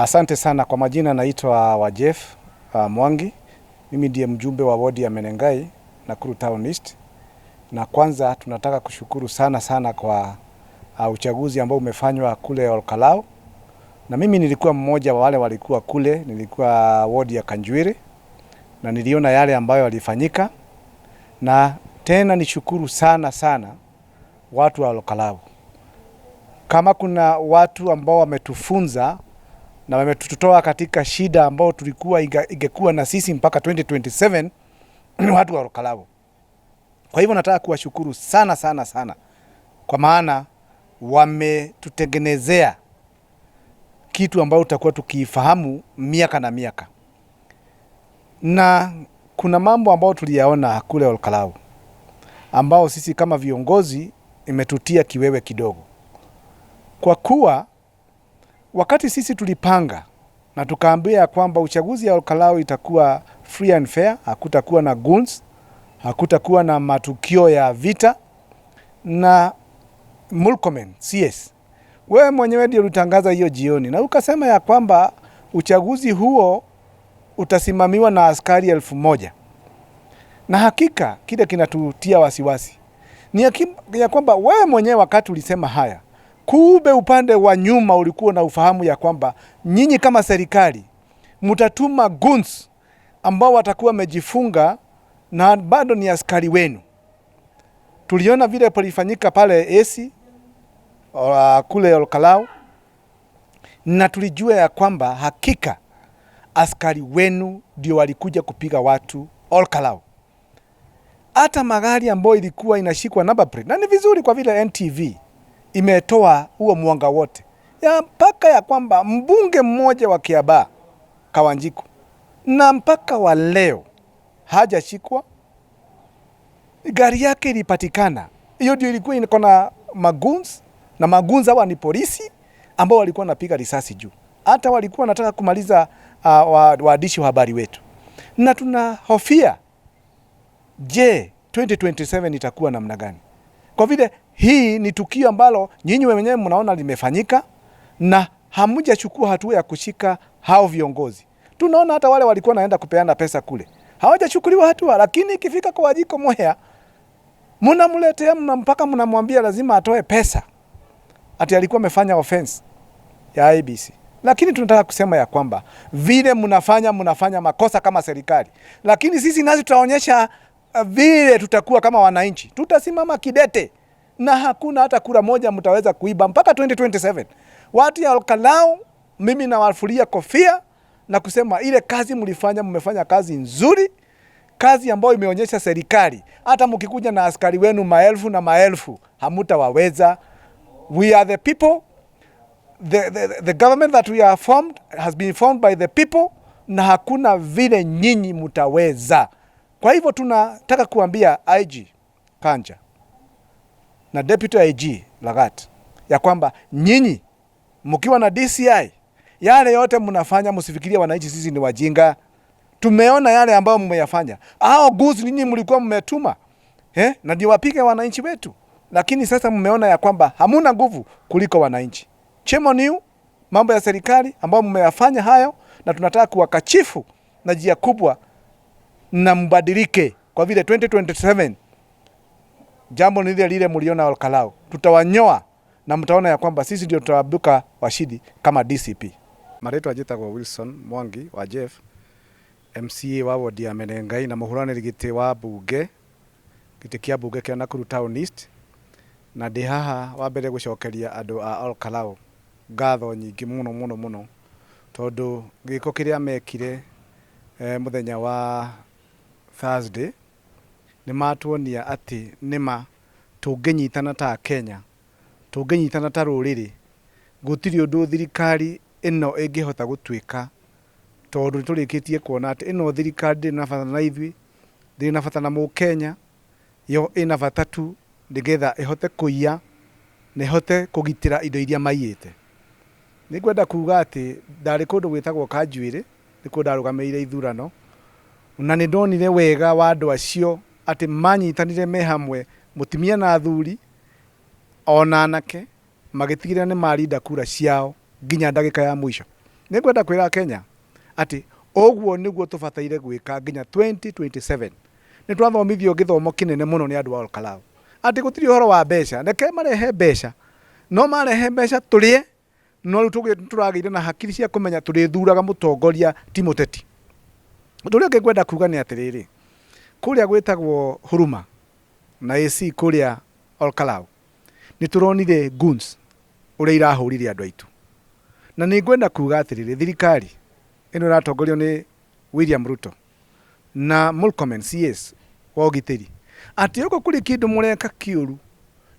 Asante sana kwa majina, naitwa wa Jeff Mwangi. Mimi ndiye mjumbe wa wodi ya Menengai Nakuru Town East. Na kwanza tunataka kushukuru sana kwa uchaguzi ambao umefanywa kule Olkalau. Na mimi nilikuwa mmoja wa wale walikuwa kule, nilikuwa wodi ya Kanjuiri na niliona yale ambayo yalifanyika. Na tena nishukuru sana watu wa Olkalau. Kama kuna watu ambao wametufunza na wametutoa katika shida ambao tulikuwa ingekuwa na sisi mpaka 2027 watu wa Olkalau. Kwa hivyo nataka kuwashukuru sana kwa maana wametutengenezea kitu ambao tutakuwa tukifahamu miaka na miaka. Na kuna mambo ambao tuliyaona kule Olkalau ambao sisi kama viongozi imetutia kiwewe kidogo. Kwa kuwa wakati sisi tulipanga na tukaambia kwamba uchaguzi ya Olkalau itakuwa free and fair, hakutakuwa na goons, hakutakuwa na matukio ya vita na Murkomen, CS. Wewe mwenyewe ndio ulitangaza hiyo jioni na ukasema ya kwamba uchaguzi huo utasimamiwa na askari 1000. Na hakika kile kinatutia wasiwasi ni ya kwamba wewe mwenyewe wakati ulisema haya, kumbe upande wa nyuma ulikuwa na ufahamu ya kwamba nyinyi kama serikali mtatuma goons ambao watakuwa wamejifunga na bado ni askari wenu. Tuliona vile polifanyika pale AC kule Olkalau, na tulijua ya kwamba hakika askari wenu ndio walikuja kupiga watu Olkalau. Hata magari ambayo ilikuwa inashikwa number plate, na ni vizuri kwa vile NTV imetoa huo mwanga wote ya mpaka ya kwamba mbunge mmoja wa Kiambaa Kawanjiku na mpaka wa leo hajashikwa, gari yake ilipatikana. Hiyo ndio ilikuwa iko na maguns, na maguns hawa ni polisi ambao walikuwa wanapiga risasi juu. Hata walikuwa wanataka kumaliza waandishi wa habari wetu. Na tunahofia, je, 2027 itakuwa namna gani? Kwa vile hii ni tukio ambalo nyinyi wenyewe mnaona limefanyika na hamjachukua hatua ya kushika hao viongozi. Tunaona hata wale walikuwa naenda kupeana pesa kule hawajachukuliwa hatua, lakini ikifika kwa Wanjiku Muhia mnamletea mpaka mnamwambia lazima atoe pesa ati alikuwa amefanya offense ya IEBC. Lakini tunataka kusema ya kwamba vile mnafanya makosa kama serikali, lakini sisi nazi tutaonyesha vile tutakuwa kama wananchi. Tutasimama kidete na hakuna hata kura moja mtaweza kuiba mpaka 2027. Watu ya Olkalau, mimi nawafulia kofia na kusema ile kazi mlifanya, mmefanya kazi nzuri, kazi ambayo imeonyesha serikali hata mkikuja na askari wenu maelfu na maelfu hamutawaweza. We are the people. The government that we are formed has been formed by the people, na hakuna vile nyinyi mtaweza. Kwa hivyo tunataka kuambia IG Kanja na Deputy IG Lagat ya kwamba nyinyi mkiwa na DCI yale yote mnafanya, msifikirie wananchi sisi ni wajinga. Tumeona yale ambayo mmeyafanya. Hao guzi nyinyi mlikuwa mmetuma na ndio wapige wananchi wetu, lakini sasa mmeona ya kwamba hamuna nguvu kuliko wananchi. Chemo niu mambo ya serikali ambayo mmeyafanya hayo, na tunataka kuwakachifu na njia kubwa na mbadilike, kwa vile 2027 jambo ni lile mliona Olkalau. Tutawanyoa na mtaona ya kwamba sisi ndio tutawabuka washidi kama DCP. Mareto ajitagwo Wilson Mwangi wa Jeff, MCA wa wodi ya Menengai na muhuraniri giti wa bunge, giti kia bunge kia Nakuru Town East. Na ndi haha wa mbere gucokeria andu a Olkalau ngatho nyingi muno tondu giko kiria mekire muthenya wa Thursday ni matuonia ati nima tunginyitana ta Kenya, tunginyitana ta ruriri, gutiri undu thirikari ino ingihota gutwika, tondu turikitie kuona ati ino thirikari ndi na bata na ithui, ndi na bata na Mukenya, yo ina bata tu ndigetha ihote kuiya na ihote kugitira indo iria maiyite. Nigwenda kuuga ati ndari kundu gwitagwo Kanjuiri, niku ndarugameire ithurano, na ni ndonire wega wa andu acio ati manyitanire me hamwe, mutimia na athuri ona anake, magitigirira ni marinda kura ciao nginya ndagika ya mwisho. nĩ ngwenda kwĩra Kenya atĩ ũguo nĩguo tũbataire gwĩka nginya 2027. Nĩ twathomithio gĩthomo kĩnene mũno nĩ andũ a Olkalau atĩ gũtirĩ ũhoro wa mbeca, reke marehe mbeca, no marehe mbeca tũrĩe, no rĩu tũragĩire na hakiri cia kũmenya tũrĩthuraga mũtongoria ti mũteti. Ũndũ ũrĩa ngwenda kuga nĩ atĩrĩrĩ, kũrĩa gwĩtagwo Huruma na AC kũrĩa Olkalau nĩ tũronire goons ũrĩa irahũrire andũ aitũ, na nĩ ngwenda kuga atĩrĩrĩ, thirikari ĩno ĩratongorio nĩ William Ruto na Murkomen CS wa ũgitĩri, atĩ ũguo kũrĩ kĩndũ mũreka kĩũru,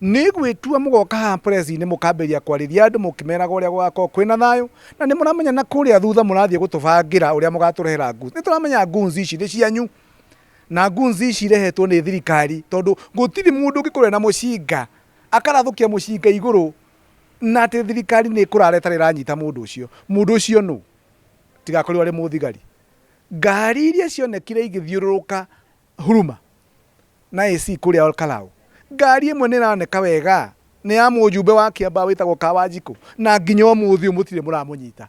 nĩ gwĩtua mũgoka haha press-inĩ mũkambĩrĩria kwarĩria andũ mũkĩmeraga ũrĩa gũgakorwo kwĩna thayũ, na nĩ mũramenya na kũrĩa thutha mũrathiĩ gũtũbangĩra ũrĩa mũgatũrehera goons. Nĩ tũramenya goons ici nĩ cianyu, na goons ici irehetwo nĩ thirikari, tondũ gũtirĩ mũndũ ũngĩkorwo na mũcinga akarathũkia mũcinga igũrũ na atĩ thirikari nĩ ĩkũrara ĩtarĩ ĩranyita mũndũ ũcio. Mũndũ ũcio nũ? Tigakorwo arĩ mũthigari. Ngari iria cionekire igĩthiũrũrũka Huruma na AC kũrĩa Olkalau, ngari ĩmwe nĩ ĩroneka wega nĩ ya mũjumbe wa Kiambaa wĩtagwo Kawanjikũ, na nginya ũmũthĩ mũtirĩ mũramũnyita.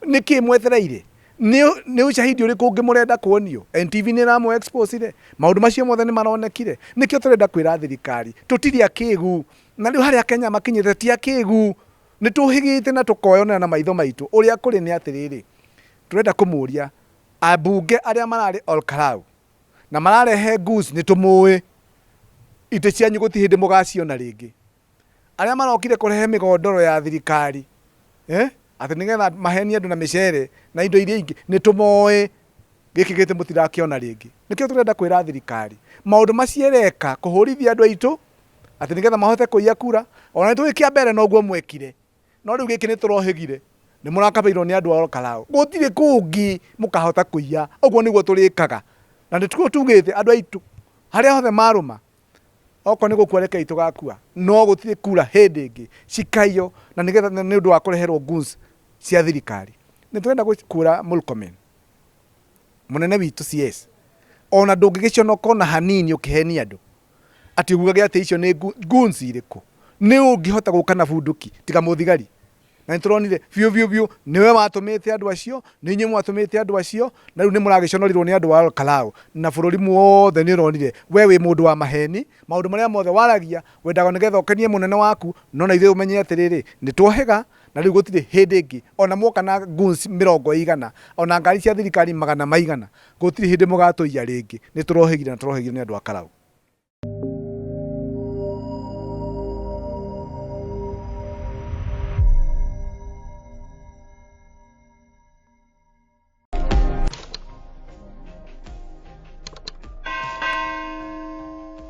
Nĩkĩ mwetereire? Nĩ ushahidi ũrĩkũ ũngĩ mũrenda kuonio? NTV nĩ ĩramũ expose-ire, maũndũ macio mothe nĩ maronekire. Nĩkĩo tũrenda kwĩra thirikari tũtirĩ akĩĩgu, na rĩu harĩa Kenya makinyĩte ti akĩĩgu, nĩ tũhĩgĩte na tũkoyonera na maitho maitũ. Ũrĩa kũrĩ nĩ atĩrĩrĩ, tũrenda kũmũria ambunge arĩa mararĩ Olkalau na mararehe goons, nĩ tũmũĩ itĩ cianyu gũtirĩ hĩndĩ mũgaciona rĩngĩ. Arĩa marokire kũrehe mĩgondoro ya thirikari atĩ nĩgetha mahenie andũ na mĩcere na indo iria ingĩ, nĩ tũmoĩ gĩkĩ gĩtĩ mũtirakĩona rĩngĩ. Nĩkĩo tũrenda kwĩra thirikari maũndũ macio ĩreka kũhũrithia andũ aitũ atĩ nĩgetha mahote kũiya kura, ona nĩ tũgĩkia mbere noguo mwekire, no rĩu gĩkĩ nĩ tũrohĩgire, nĩ mũrakabĩirwo nĩ andũ a Olkalau, gũtirĩ kũngĩ mũkahota kũiya. Ũguo nĩguo tũrĩkaga, na nĩ tugĩte andũ aitũ harĩa hothe marũma, okorwo nĩ gũkua rekei tũgakua, no gũtirĩ kura hĩndĩ ĩngĩ cikaiywo na nĩgetha nĩ ũndũ wa kũreherwo goons cia thirikari. Nĩ tũrenda kwĩra Murkomen, mũnene witũ CS, ona ndũngĩgĩconoka ona hanini ũkĩhenia andũ atĩ ugage atĩ icio nĩ goons irĩkũ. Nĩ ũngĩhota gũka na bunduki tiga mũthigari, na nĩ tũronire biũ nĩwe watũmĩte andũ acio, nĩ inyuĩ mwatũmĩte andũ acio, na rĩu nĩ mũragĩconorirwo nĩ andũ a Olkalau, na bũrũri wothe nĩ ũronire we wĩ mũndũ wa maheni. Maũndũ marĩa mothe waragia wendaga nĩgetha ũkenie mũnene waku, no na ithuĩ ũmenye atĩrĩrĩ nĩ twahĩga, na rĩu gũtirĩ hĩndĩ ĩngĩ ona muoka na goons 100 ona ngari cia thirikari 100 gũtirĩ hĩndĩ mũgatũiya rĩngĩ. Nĩ tũrohĩgire na tũrohĩgire nĩ andũ a Kalau.